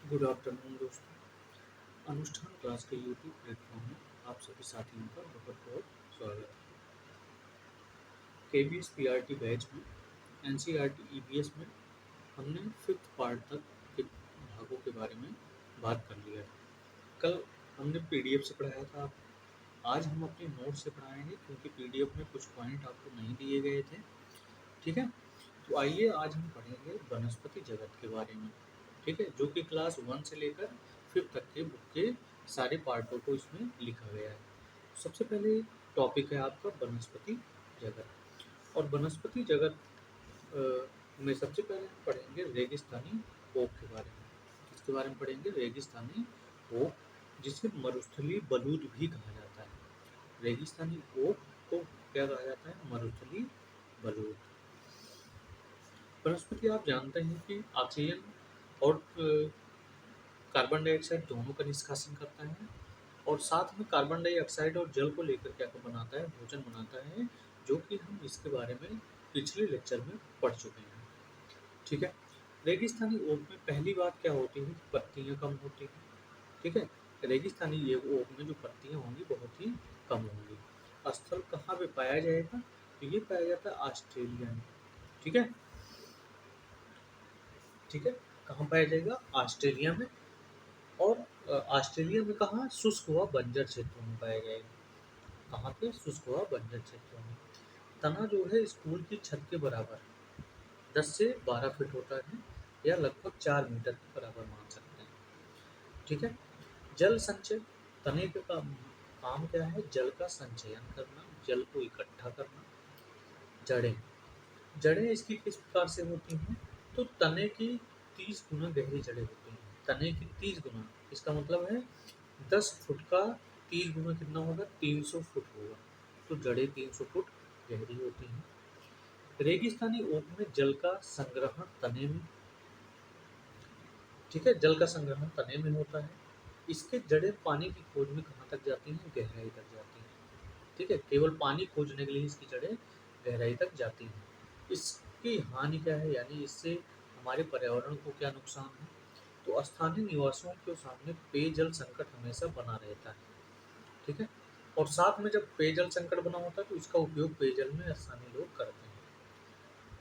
Good afternoon दोस्तों। अनुष्ठान class के यूट्यूब प्लेटफॉर्म में आप सभी साथियों का बहुत बहुत स्वागत है। KBS PRT बैच में NCERT EVS में हमने फिफ्थ पार्ट तक के भागों के बारे में बात कर लिया है। कल हमने PDF से पढ़ाया था। आज हम अपने नोट से पढ़ाएंगे क्योंकि PDF में कुछ पॉइंट आपको नहीं दिए गए थे। ठीक है, तो आइए आज हम पढ़ेंगे वनस्पति जगत के बारे में। ठीक है, जो कि क्लास 1 से लेकर 5th तक के बुक के सारे पार्टों को इसमें लिखा गया है। सबसे पहले टॉपिक है आपका वनस्पति जगत। और वनस्पति जगत में सबसे पहले हम पढ़ेंगे रेगिस्तानी ओक के बारे में। इसके बारे में पढ़ेंगे रेगिस्तानी ओक, जिसे मरुस्थलीय बलूत भी कहा जाता है। रेगिस्तानी ओक को क्या कहा जाता है? मरुस्थलीय बलूत। वनस्पति आप जानते हैं कि ऑक्सीजन और कार्बन डाइऑक्साइड दोनों का निष्कासन करता है, और साथ में कार्बन डाइऑक्साइड और जल को लेकर क्या बनाता है? भोजन बनाता है, जो कि हम इसके बारे में पिछले लेक्चर में पढ़ चुके हैं। ठीक है, रेगिस्तानी ओक में पहली बात क्या होती है? पत्तियां कम होती हैं। ठीक है, रेगिस्तानी ये ओक में जो पत्तियां होंगी बहुत ही कम होंगी। स्थल कहाँ पे पाया जाएगा? तो ये पाया जाता है ऑस्ट्रेलिया में। ठीक है, ठीक है, कहाँ पाया जाएगा? ऑस्ट्रेलिया में। और ऑस्ट्रेलिया में कहाँ? शुष्क व बंजर क्षेत्रों में पाया जाएगा। कहाँ पे? शुष्क व बंजर क्षेत्रों में। तना जो है स्कूल की छत के बराबर 10 से 12 फीट होता है, या लगभग 4 मीटर के बराबर मान सकते हैं। ठीक है, जल संचय। तने का काम क्या है? जल का संचयन करना, जल को इकट्ठा करना। जड़ें, जड़ें इसकी किस प्रकार से होती हैं? तो तने की 30 गुना गहरी जड़ें होती हैं। तने की 30 गुना, इसका मतलब है 10 फुट का 30 गुना कितना होगा? 300 फुट होगा। तो जड़ें 300 फुट गहरी होती हैं। रेगिस्तानी ओक में जल का संग्रहण तने में। ठीक है, जल का संग्रहण तने में होता है। इसके जड़ें पानी की खोज में कहाँ तक जाती हैं? गहराई तक जाती हैं। ठीक है, केवल पानी खोजने के लिए इसकी जड़ें गहराई तक जाती हैं। इसकी हानि क्या है? यानी इससे हमारे पर्यावरण को क्या नुकसान है? तो स्थानीय निवासियों के सामने पेयजल संकट हमेशा बना रहता है। ठीक है, और साथ में जब पेयजल संकट बना होता है तो इसका उपयोग पेयजल में स्थानीय लोग करते हैं।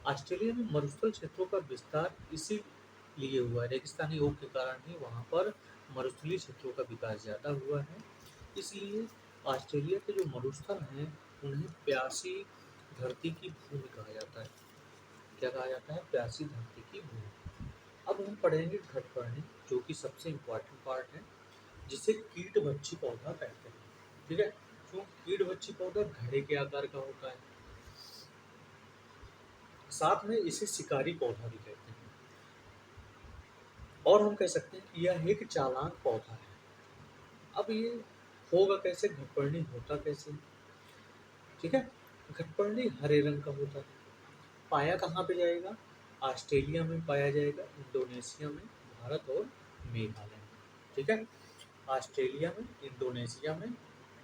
ऑस्ट्रेलिया में मरुस्थल क्षेत्रों का विस्तार इसीलिए हुआ है, रेगिस्तानी ओक के कारण ही वहाँ पर मरुस्थलीय क्षेत्रों का विकास ज़्यादा हुआ है। इसलिए ऑस्ट्रेलिया के जो मरुस्थल हैं उन्हें प्यासी धरती की भूमि कहा जाता है। क्या कहा जाता है? प्यासी धरती की भूमि। अब हम पढ़ेंगे घटपर्णी, जो कि सबसे इम्पोर्टेंट पार्ट है, जिसे कीटभक्षी पौधा कहते हैं। ठीक है, क्यों? कीटभक्षी पौधा घड़े के आकार का होता है, साथ में इसे शिकारी पौधा भी कहते हैं, और हम कह सकते हैं कि यह एक चालाक पौधा है। अब ये होगा कैसे? घटपर्णी होता कैसे? ठीक है, घटपर्णी हरे रंग का होता है। पाया कहाँ पे जाएगा? ऑस्ट्रेलिया में पाया जाएगा, इंडोनेशिया में, भारत और मेघालय में। ठीक है, ऑस्ट्रेलिया में, इंडोनेशिया में,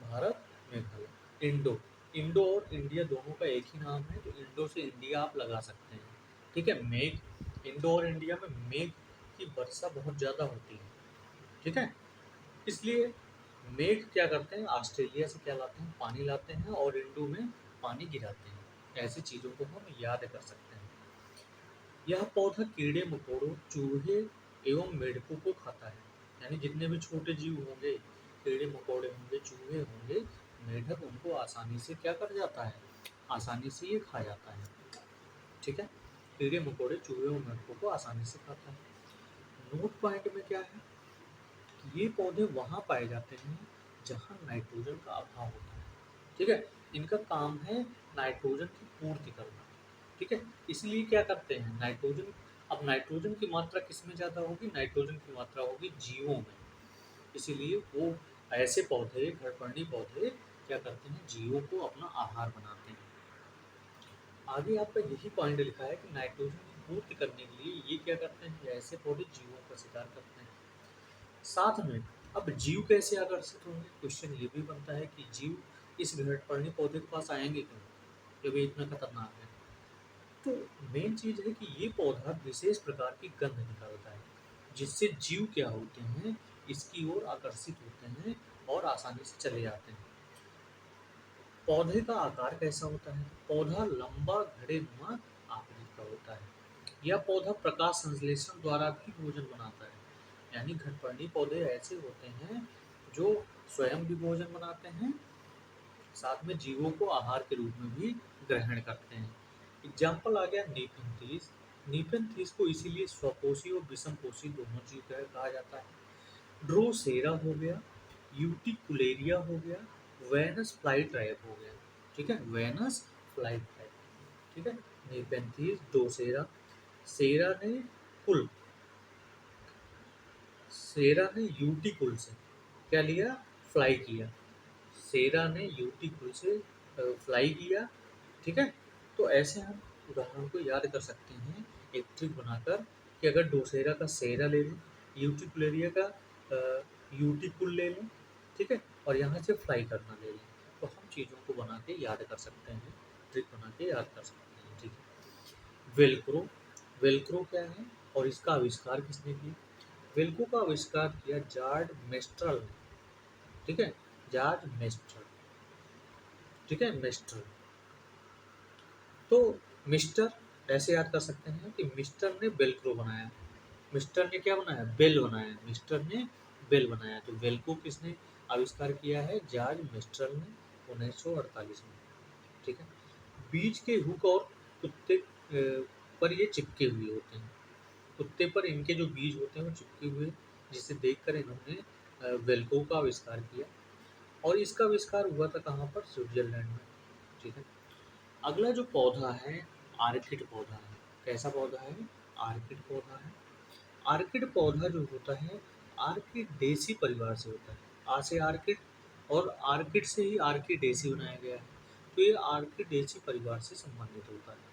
भारत, मेघालय। इंडो, इंडो और इंडिया दोनों का एक ही नाम है, तो इंडो से इंडिया आप लगा सकते हैं। ठीक है, मेघ, इंडो और इंडिया में मेघ की वर्षा बहुत ज़्यादा होती है। ठीक है, इसलिए मेघ क्या करते हैं? ऑस्ट्रेलिया से क्या लाते हैं? पानी लाते हैं, और इंडो में पानी गिराते हैं। ऐसी चीज़ों को हम याद कर सकते हैं। यह पौधा कीड़े मकोड़ों, चूहे एवं मेढकों को खाता है। यानी जितने भी छोटे जीव होंगे, कीड़े मकोड़े होंगे, चूहे होंगे, मेढक, उनको आसानी से क्या कर जाता है? आसानी से ये खा जाता है। ठीक है, कीड़े मकोड़े, चूहे और मेढकों को आसानी से खाता है। नोट पॉइंट में क्या है? ये पौधे वहाँ पाए जाते हैं जहाँ नाइट्रोजन का अभाव होता है। ठीक है, इनका काम है नाइट्रोजन की पूर्ति करना। ठीक है, इसलिए क्या करते हैं? नाइट्रोजन, अब नाइट्रोजन की मात्रा किस में ज़्यादा होगी? नाइट्रोजन की मात्रा होगी जीवों में। इसीलिए वो ऐसे पौधे, घरपर्णी पौधे क्या करते हैं? जीवों को अपना आहार बनाते हैं। आगे आपका यही पॉइंट लिखा है कि नाइट्रोजन की पूर्ति करने के लिए ये क्या करते हैं? ऐसे पौधे जीवों का शिकार करते हैं। साथ में अब जीव कैसे आकर्षित होंगे? क्वेश्चन ये भी बनता है कि जीव इस घृतपर्णी पौधे के पास आएंगे क्यों, जब ये इतना खतरनाक है? तो मेन चीज है कि ये पौधा विशेष प्रकार की गंध निकालता है। जिससे जीव क्या होते हैं, इसकी ओर आकर्षित होते हैं और आसानी से चले जाते हैं। पौधे का आकार कैसा होता है? पौधा लंबा घड़ेनुमा आकृति का होता है। यह पौधा प्रकाश संश्लेषण द्वारा भी भोजन बनाता है। यानी घरपर्णी पौधे ऐसे होते हैं जो स्वयं भी भोजन बनाते हैं, साथ में जीवों को आहार के रूप में भी ग्रहण करते हैं। एग्जाम्पल आ गया नीपेंथीस। नीपेंथीस को इसीलिए स्वपोषी और विषमपोषी दोनों जीव कहा जाता है। ड्रोसेरा हो गया, यूटिकुलेरिया हो गया, वेनस फ्लाई ट्राइब हो गया। ठीक है, वेनस फ्लाई ट्राइब। ठीक है, नीपेंथीस, ड्रोसेरा। सेरा ने कुल सेरा ने यूटिकुल से क्या लिया? फ्लाई किया। सेरा ने यूटिकुल से फ्लाई किया। ठीक है, तो ऐसे हम उदाहरण को याद कर सकते हैं एक ट्रिक बनाकर कि अगर डोसेरा का सेरा ले लें, यूटिकुलेरिया का यूटिकुल ले लें, ठीक है, और यहाँ से फ्लाई करना ले लें, तो हम चीज़ों को बना के याद कर सकते हैं, ट्रिक बना के याद कर सकते हैं। ठीक है, वेलक्रो। वेलक्रो क्या है और इसका आविष्कार किसने किया? वेल्को का आविष्कार किया जॉर्ज मेस्ट्रल ने। ठीक है, जॉर्ज मेस्ट्रल। ठीक है, मेस्ट्रल। तो मिस्टर ऐसे याद कर सकते हैं कि मिस्टर ने वेलक्रो बनाया। मिस्टर ने क्या बनाया? बेल बनाया। मिस्टर ने बेल बनाया। तो वेल्को किसने आविष्कार किया है? जॉर्ज मेस्ट्रल ने 1948 में। ठीक है, बीज के हुक और कुत्ते पर ये चिपके हुए होते हैं। कुत्ते पर इनके जो बीज होते हैं वो चिपके हुए, जिसे देखकर इन्होंने वेल्को का आविष्कार किया। और इसका आविष्कार हुआ था कहाँ पर? स्विट्जरलैंड में। ठीक है, अगला जो पौधा है, आर्किड पौधा है। कैसा पौधा है? आर्किड पौधा है। आर्किड पौधा जो होता है, आर्किडेसी परिवार से होता है। आ से आर्किड और आर्किड से ही आर्किडेसी बनाया गया है। तो ये आर्किडेसी परिवार से संबंधित होता है।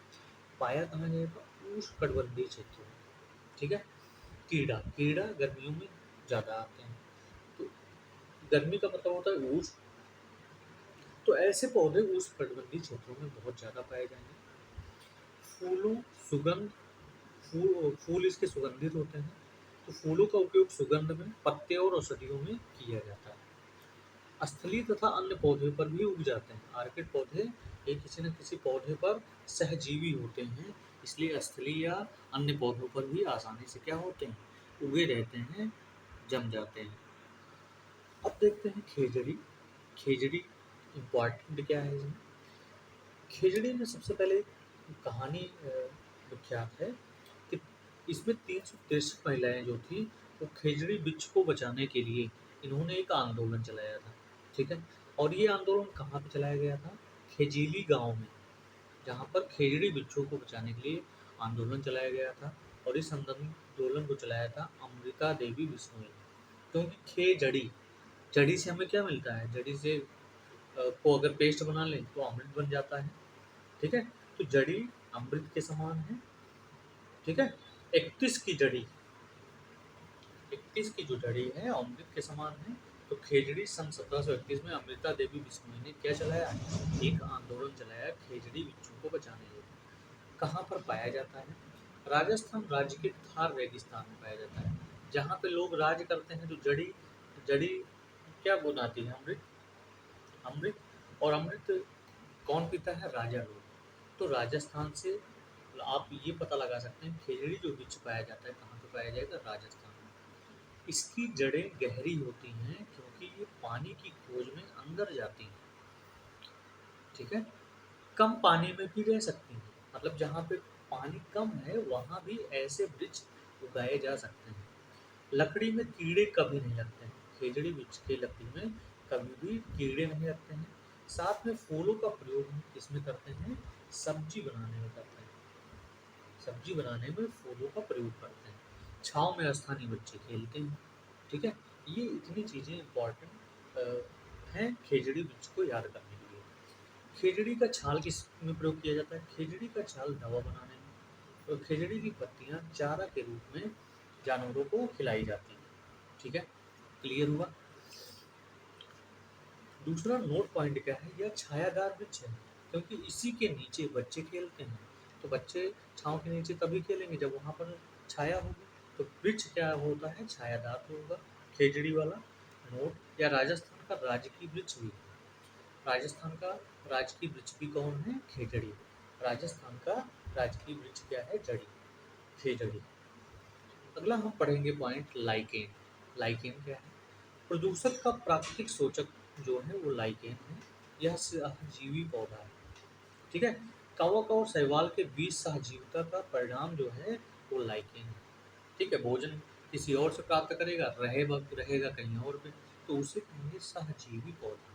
पाया कहाँ जाएगा? उष्णकटिबंधीय क्षेत्रों में। ठीक है, कीड़ा। कीड़ा गर्मियों में ज़्यादा आते हैं। तो गर्मी का मतलब होता है उष्ण। तो ऐसे पौधे उष्णकटिबंधीय क्षेत्रों में बहुत ज़्यादा पाए जाएंगे। फूलों सुगंध फूल इसके सुगंधित होते हैं। तो फूलों का उपयोग सुगंध में, पत्ते और औषधियों में किया जाता है। स्थलीय तथा अन्य पौधे पर भी उग जाते हैं। आर्किड पौधे ये किसी न किसी पौधे पर सहजीवी होते हैं, इसलिए स्थलीय या अन्य पौधों पर भी आसानी से क्या होते हैं? उगे रहते हैं, जम जाते हैं। अब देखते हैं खेजड़ी। खेजड़ी इम्पॉर्टेंट क्या है इसमें? खेजड़ी में सबसे पहले कहानी विख्यात है कि इसमें 363 महिलाएं जो थी, वो खेजड़ी वृक्ष को बचाने के लिए इन्होंने एक आंदोलन चलाया था। ठीक है, और ये आंदोलन कहाँ पे चलाया गया था? खेजीली गांव में, जहाँ पर खेजड़ी वृक्षों को बचाने के लिए आंदोलन चलाया गया था। और इस आंदोलन को चलाया था अमृता देवी बिश्नोई ने। क्योंकि खेजड़ी, जड़ी से हमें क्या मिलता है? जड़ी से को अगर पेस्ट बना लें तो अमृत बन जाता है। ठीक है, तो जड़ी अमृत के समान है। ठीक है, 31 की जड़ी, 31 की जो जड़ी है अमृत के समान है। तो खेजड़ी सन 1731 में अमृता देवी बिश्नोई ने क्या चलाया? एक आंदोलन चलाया खेजड़ी बिच्छू को बचाने के लिए। कहाँ पर पाया जाता है? राजस्थान राज्य के थार रेगिस्तान में पाया जाता है। जहाँ पे लोग राज करते हैं, तो जड़ी जड़ी क्या बनाती है? अमृत। अमृत, और अमृत कौन पीता है? राजा लोग। तो राजस्थान से आप ये पता लगा सकते हैं खेजड़ी जो वृक्ष पाया जाता है कहाँ पे पाया जाएगा? राजस्थान में। इसकी जड़ें गहरी होती हैं क्योंकि ये पानी की खोज में अंदर जाती हैं। ठीक है, कम पानी में भी रह सकती हैं। मतलब जहाँ पे पानी कम है वहाँ भी ऐसे वृक्ष उगाए जा सकते हैं। लकड़ी में कीड़े कभी नहीं लगते हैं। खेजड़ी वृक्ष की लकड़ी में कभी भी कीड़े नहीं लगते हैं। साथ में फूलों का प्रयोग हम किसमें करते हैं? सब्जी बनाने में करते हैं। सब्जी बनाने में फूलों का प्रयोग करते हैं। छाँव में स्थानीय बच्चे खेलते हैं। ठीक है, ये इतनी चीज़ें इम्पॉर्टेंट हैं खेजड़ी वृक्ष को याद करने के लिए। खेजड़ी का छाल किस में प्रयोग किया जाता है? खेजड़ी का छाल दवा बनाने में। और खेजड़ी की पत्तियां चारा के रूप में जानवरों को खिलाई जाती हैं। ठीक है, क्लियर हुआ? दूसरा नोट पॉइंट क्या है? यह छायादार वृक्ष है क्योंकि इसी के नीचे बच्चे खेलते हैं। तो बच्चे छाँव के नीचे तभी खेलेंगे जब वहाँ पर छाया होगी। तो वृक्ष क्या होता है? छायादार होगा, खेजड़ी वाला, मोट या राजस्थान का राजकीय वृक्ष भी। राजस्थान का राजकीय वृक्ष भी कौन है? खेजड़ी। राजस्थान का राजकीय वृक्ष क्या है? जड़ी, खेजड़ी। अगला हम पढ़ेंगे पॉइंट लाइकेन। लाइकेन क्या है? प्रदूषक का प्राकृतिक सूचक जो है वो लाइकेन है। यह सहजीवी पौधा है। ठीक है। कवक और शैवाल के बीच सहजीविता का परिणाम जो है वो लाइकेन है। ठीक है। भोजन किसी और से प्राप्त करेगा, रहेगा कहीं और पे, तो उसे कहेंगे सहजीवी पौधा।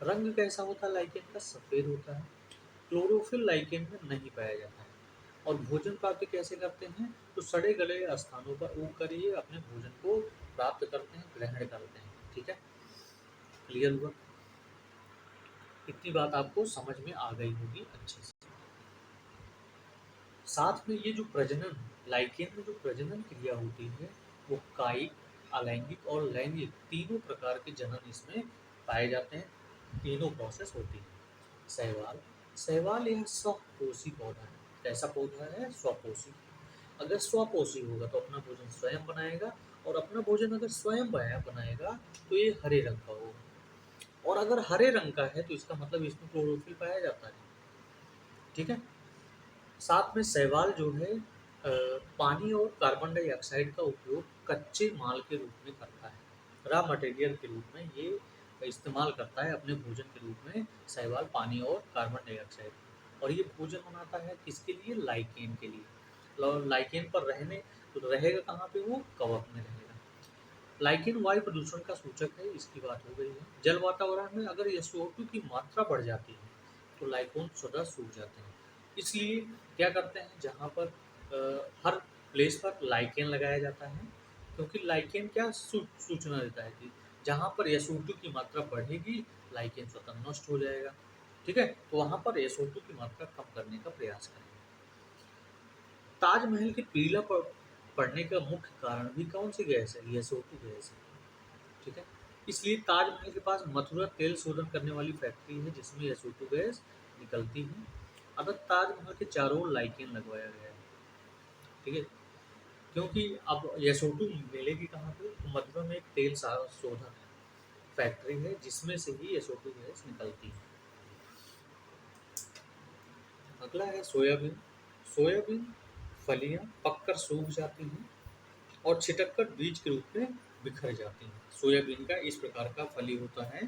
रंग कैसा होता है लाइकेन का? सफेद होता है। क्लोरोफिल लाइकेन में नहीं पाया जाता है। और भोजन प्राप्त कैसे करते हैं? तो सड़े गले स्थानों पर उग कर ये अपने भोजन को प्राप्त करते हैं, ग्रहण करते हैं। ठीक है। क्लियर हुआ? इतनी बात आपको समझ में आ गई होगी अच्छे से। साथ में ये जो प्रजनन, लाइकेन में जो प्रजनन क्रिया होती है वो कायिक, अलैंगिक और लैंगिक तीनों प्रकार के जनन इसमें पाए जाते हैं। तीनों प्रोसेस होती है। शैवाल, शैवाल यह स्वपोषी पौधा है। कैसा पौधा है? स्वपोषी। अगर स्वपोषी होगा तो अपना भोजन स्वयं बनाएगा, और अपना भोजन अगर स्वयं बनाएगा तो ये हरे रंग का होगा। और अगर हरे रंग का है तो इसका मतलब इसमें क्लोरोफिल पाया जाता है। ठीक है। साथ में शैवाल जो है पानी और कार्बन डाइऑक्साइड का उपयोग कच्चे माल के रूप में करता है। रॉ मटेरियल के रूप में ये इस्तेमाल करता है अपने भोजन के रूप में। शैवाल पानी और कार्बन डाइऑक्साइड, और ये भोजन बनाता है किसके लिए? लाइकेन के लिए। और लाइकेन पर रहेगा कहाँ पे? वो कवक में रहेगा। लाइकेन वायु प्रदूषण का सूचक है, इसकी बात हो गई है। जल वातावरण में अगर SO2 की मात्रा बढ़ जाती है तो लाइकोन स्वतः सूख जाते हैं। इसलिए क्या करते हैं, जहाँ पर हर प्लेस पर लाइकेन लगाया जाता है, क्योंकि लाइकेन क्या सूचना देता है कि जहाँ पर SO2 की मात्रा बढ़ेगी लाइकेन स्वतः नष्ट हो जाएगा। ठीक है। तो वहाँ पर SO2 की मात्रा कम करने का प्रयास करें। ताजमहल के पीला पड़ने का मुख्य कारण भी कौन सी गैस है? SO2 गैस है। ठीक है। इसलिए ताजमहल के पास मथुरा तेल शोधन करने वाली फैक्ट्री है जिसमें SO2 गैस निकलती है। अगर ताजमहल के चारों ओर लाइकेन लगवाया गया है। ठीक है। क्योंकि अब SO2 मिलेगी कहाँ पे? तो मथुरा में एक तेल शोधन फैक्ट्री है जिसमें से ही SO2 गैस निकलती है। अगला है सोयाबीन। सोयाबीन फलियां पककर सूख जाती हैं और छिटक कर बीज के रूप में बिखर जाती हैं। सोयाबीन का इस प्रकार का फली होता है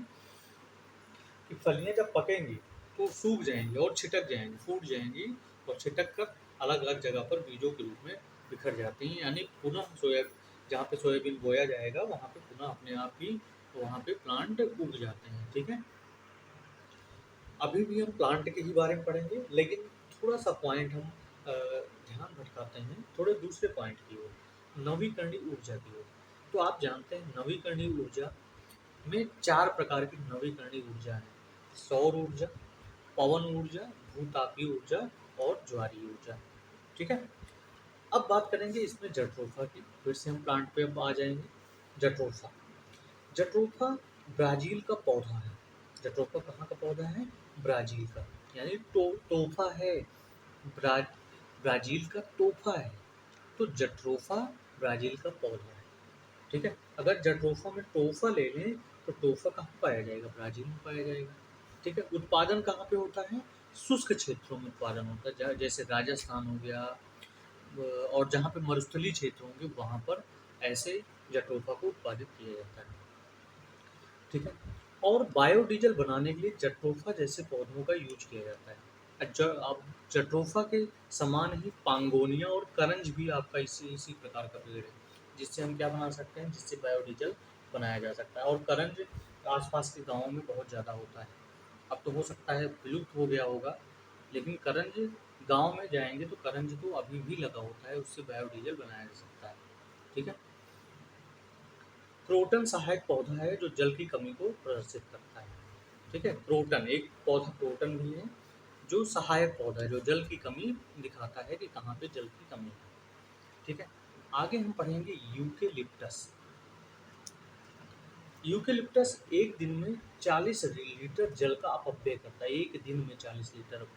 कि फलियां जब पकेंगी तो सूख जाएंगी और छिटक जाएंगी, फूट जाएंगी और छिटक कर अलग अलग जगह पर बीजों के रूप में बिखर जाती हैं। यानी पुनः जहाँ पे सोयाबीन बोया जाएगा वहाँ पे पुनः अपने आप ही वहाँ पे प्लांट उग जाते हैं। ठीक है। अभी भी हम प्लांट के ही बारे में पढ़ेंगे, लेकिन थोड़ा सा पॉइंट हम ध्यान भटकाते हैं थोड़े दूसरे पॉइंट की ओर, नवीकरणीय ऊर्जा की ओर। तो आप जानते हैं नवीकरणीय ऊर्जा में 4 प्रकार की नवीकरणीय ऊर्जा है। सौर ऊर्जा, पवन ऊर्जा, भूतापीय ऊर्जा और ज्वारीय ऊर्जा। ठीक है। अब बात करेंगे इसमें जट्रोफा की। फिर से हम प्लांट पे अब आ जाएंगे। जट्रोफा, जट्रोफा ब्राज़ील का पौधा है। जट्रोफा कहाँ का पौधा है? ब्राज़ील का। यानी तोहफा है। ब्रा ब्राज़ील का तोहफा है। तो जट्रोफा ब्राज़ील का पौधा है। ठीक है। अगर जट्रोफा में टोफा ले लें तो टोफा कहाँ पाया जाएगा? ब्राज़ील में पाया जाएगा। ठीक है। उत्पादन कहाँ पे होता है? शुष्क क्षेत्रों में उत्पादन होता है, जैसे राजस्थान हो गया, और जहाँ पे मरुस्थलीय क्षेत्र होंगे वहाँ पर ऐसे जट्रोफा को उत्पादित किया जाता है। ठीक है। और बायोडीजल बनाने के लिए जट्रोफा जैसे पौधों का यूज किया जाता है। अब जट्रोफा के समान ही पांगोनिया और करंज भी आपका इसी इसी प्रकार का पेड़ है, जिससे हम क्या बना सकते हैं? जिससे बायोडीजल बनाया जा सकता है। और करंज आसपास के गाँवों में बहुत ज़्यादा होता है। अब तो हो सकता है विलुप्त हो गया होगा, लेकिन करंज गांव में जाएंगे तो करंज तो अभी भी लगा होता है, उससे बायोडीजल बनाया जा सकता है। ठीक है। क्रोटन सहायक पौधा है जो जल की कमी को प्रदर्शित करता है। ठीक है। क्रोटन एक पौधा, क्रोटन भी है जो सहायक पौधा है जो जल की कमी दिखाता है कि कहाँ पे जल की कमी है। ठीक है। आगे हम पढ़ेंगे यूकेलिप्टस। यूकेलिप्टस एक दिन में 40 लीटर जल का अपव्यय करता है। एक दिन में 40 लीटर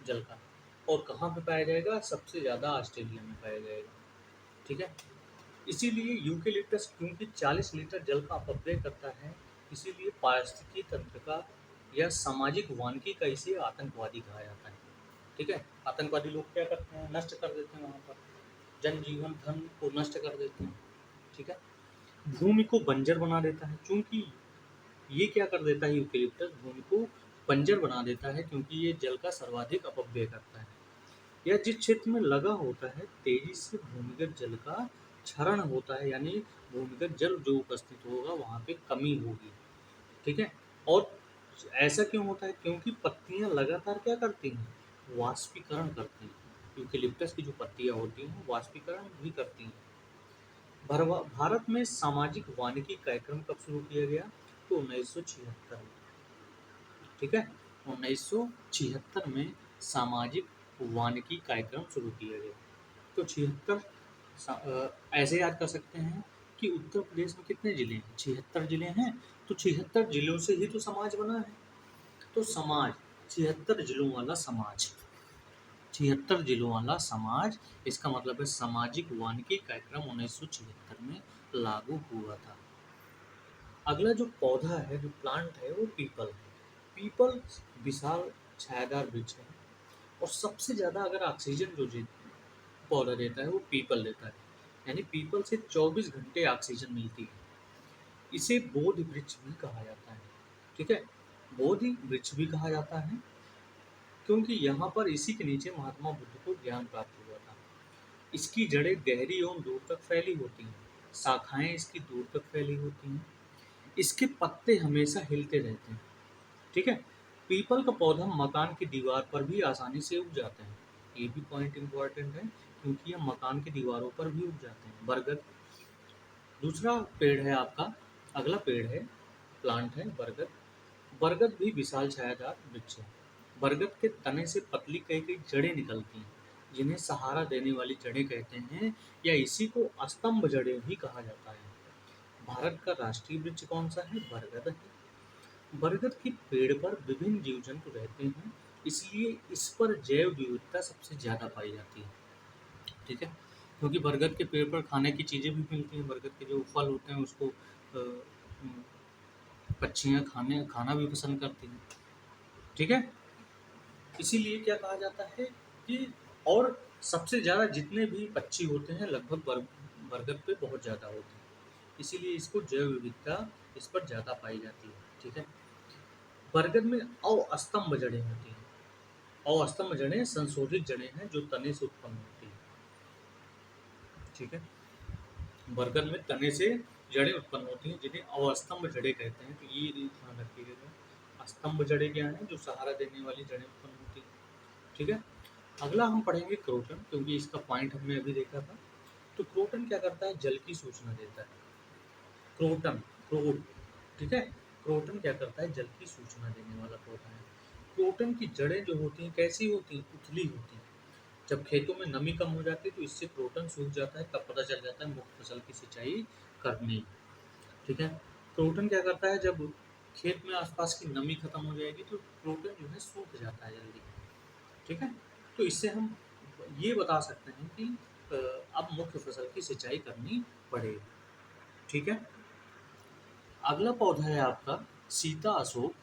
जल का। और कहाँ पे पाया जाएगा? सबसे ज़्यादा ऑस्ट्रेलिया में पाया जाएगा। ठीक है। इसीलिए यूकेलिप्टस क्योंकि 40 लीटर जल का अपव्यय करता है, इसीलिए पारिस्थितिकी तंत्र का या सामाजिक वानिकी का इसे आतंकवादी कहा जाता है। ठीक है, आतंकवादी लोग क्या करते हैं, नष्ट कर देते हैं वहाँ पर जनजीवन धन को नष्ट कर देते हैं। ठीक है, भूमि को बंजर बना देता है, क्योंकि ये क्या कर देता है, यूकेलिप्टस भूमि को बंजर बना देता है क्योंकि ये जल का सर्वाधिक अपव्यय करता है। या जिस क्षेत्र में लगा होता है तेजी से भूमिगत जल का क्षरण होता है, यानी भूमिगत जल जो उपस्थित होगा वहाँ पे कमी होगी। ठीक है, और ऐसा क्यों होता है, क्योंकि पत्तियां लगातार क्या करती हैं, वाष्पीकरण करती हैं। यूकेलिप्टस की जो पत्तियां होती हैं वाष्पीकरण भी करती हैं। भारत में सामाजिक वानिकी कार्यक्रम कब शुरू किया गया, तो 1976 में। ठीक है, 1976 में सामाजिक वानिकी कार्यक्रम शुरू किया गया। तो 76 ऐसे याद कर सकते हैं कि उत्तर प्रदेश में कितने जिले हैं, 76 जिले हैं। तो 76 जिलों से ही तो समाज बना है। तो समाज, 76 जिलों वाला समाज, 76 जिलों वाला समाज, इसका मतलब है सामाजिक वानिकी कार्यक्रम 1976 में लागू हुआ था। अगला जो पौधा है, जो प्लांट है, वो पीपल है। पीपल विशाल छायादार वृक्ष है और सबसे ज़्यादा अगर ऑक्सीजन जो पौधा देता है वो पीपल देता है, यानी पीपल से 24 घंटे ऑक्सीजन मिलती है। इसे बोधि वृक्ष भी कहा जाता है। ठीक है, बोधि वृक्ष भी कहा जाता है क्योंकि यहाँ पर इसी के नीचे महात्मा बुद्ध को ज्ञान प्राप्त हुआ था। इसकी जड़ें गहरी एवं दूर तक फैली होती हैं, शाखाएं इसकी दूर तक फैली होती हैं, इसके पत्ते हमेशा हिलते रहते हैं। ठीक है, पीपल का पौधा मकान की दीवार पर भी आसानी से उग जाते हैं। ये भी पॉइंट इम्पोर्टेंट है क्योंकि ये मकान की दीवारों पर भी उग जाते हैं। बरगद दूसरा पेड़ है आपका, अगला पेड़ है, प्लांट है बरगद। बरगद भी विशाल छायादार वृक्ष है। बरगद के तने से पतली कई कई जड़ें निकलती हैं, जिन्हें सहारा देने वाली जड़ें कहते हैं, या इसी को स्तंभ जड़ें भी कहा जाता है। भारत का राष्ट्रीय वृक्ष कौन सा है, बरगद है। बरगद के पेड़ पर विभिन्न जीव जंतु रहते हैं, इसलिए इस पर जैव विविधता सबसे ज्यादा पाई जाती है। ठीक है, क्योंकि बरगद के पेड़ पर खाने की चीजें भी मिलती हैं, बरगद के जो फल होते हैं उसको पक्षियाँ खाना भी पसंद करती हैं। ठीक है, इसीलिए क्या कहा जाता है कि, और सबसे ज़्यादा जितने भी पक्षी होते हैं लगभग बरगद पे बहुत ज़्यादा होते हैं, इसीलिए इसको जैव विविधता इस पर ज़्यादा पाई जाती है। ठीक है, बरगद में अवस्तंभ जड़ें होती हैं। अवस्तंभ जड़ें संशोधित जड़ें हैं जो तने से उत्पन्न होती हैं। ठीक है, बरगद में तने से जड़ें उत्पन्न होती हैं जिन्हें अवस्तंभ जड़ें कहते हैं। तो ये ध्यान रखिएगा, स्तंभ जड़ें क्या हैं, जो सहारा देने वाली जड़ें उत्पन्न होती हैं। ठीक है, अगला हम पढ़ेंगे क्रोटन, क्योंकि इसका पॉइंट हमने अभी देखा था। तो क्रोटन क्या करता है, जल की सूचना देता है। क्रोटन, क्रोट, ठीक है, क्रोटन क्या करता है, जल की सूचना देने वाला पौधा है। क्रोटन की जड़ें जो होती हैं कैसी होती हैं, उथली होती हैं। जब खेतों में नमी कम हो जाती है तो इससे क्रोटन सूख जाता है, तब पता चल जाता है मुख्य फसल की सिंचाई करनी। ठीक है, क्रोटन क्या करता है, जब खेत में आसपास की नमी खत्म हो जाएगी तो क्रोटन जो है सूख जाता है जल्दी। ठीक है, तो इससे हम ये बता सकते हैं कि अब मुख्य फसल की सिंचाई करनी पड़ेगी। ठीक है, अगला पौधा है आपका सीता अशोक।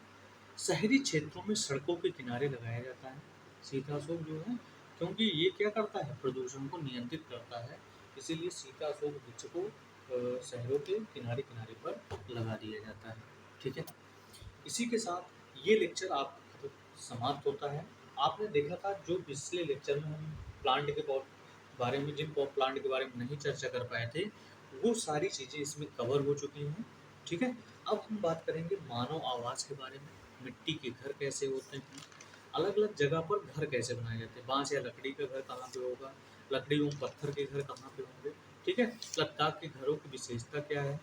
शहरी क्षेत्रों में सड़कों के किनारे लगाया जाता है सीता अशोक जो है, क्योंकि ये क्या करता है, प्रदूषण को नियंत्रित करता है। इसीलिए सीता अशोक वृक्ष को शहरों के किनारे किनारे पर लगा दिया जाता है। ठीक है, इसी के साथ ये लेक्चर आप समाप्त होता है। आपने देखा था जो पिछले लेक्चर में हम प्लांट के बारे में, जिन प्लांट के बारे में नहीं चर्चा कर पाए थे, वो सारी चीज़ें इसमें कवर हो चुकी हैं। ठीक है, अब हम बात करेंगे मानव आवास के बारे में। मिट्टी के घर कैसे होते हैं, अलग अलग जगह पर घर कैसे बनाए जाते हैं, बांस या लकड़ी का घर कहाँ पे होगा, लकड़ी और पत्थर के घर कहाँ पे होंगे। ठीक है, लद्दाख के घरों की विशेषता क्या है।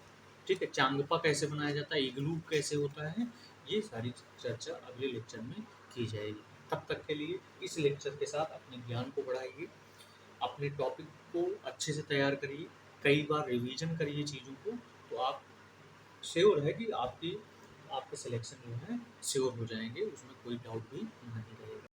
ठीक है, चांगपा कैसे बनाया जाता है, इग्लू कैसे होता है, ये सारी चर्चा अगले लेक्चर में की जाएगी। तब तक के लिए इस लेक्चर के साथ अपने ज्ञान को बढ़ाइए, अपने टॉपिक को अच्छे से तैयार करिए, कई बार रिवीजन करिए चीज़ों को, तो आप श्योर है कि आपके सिलेक्शन जो है श्योर हो जाएंगे, उसमें कोई डाउट भी नहीं रहेगा।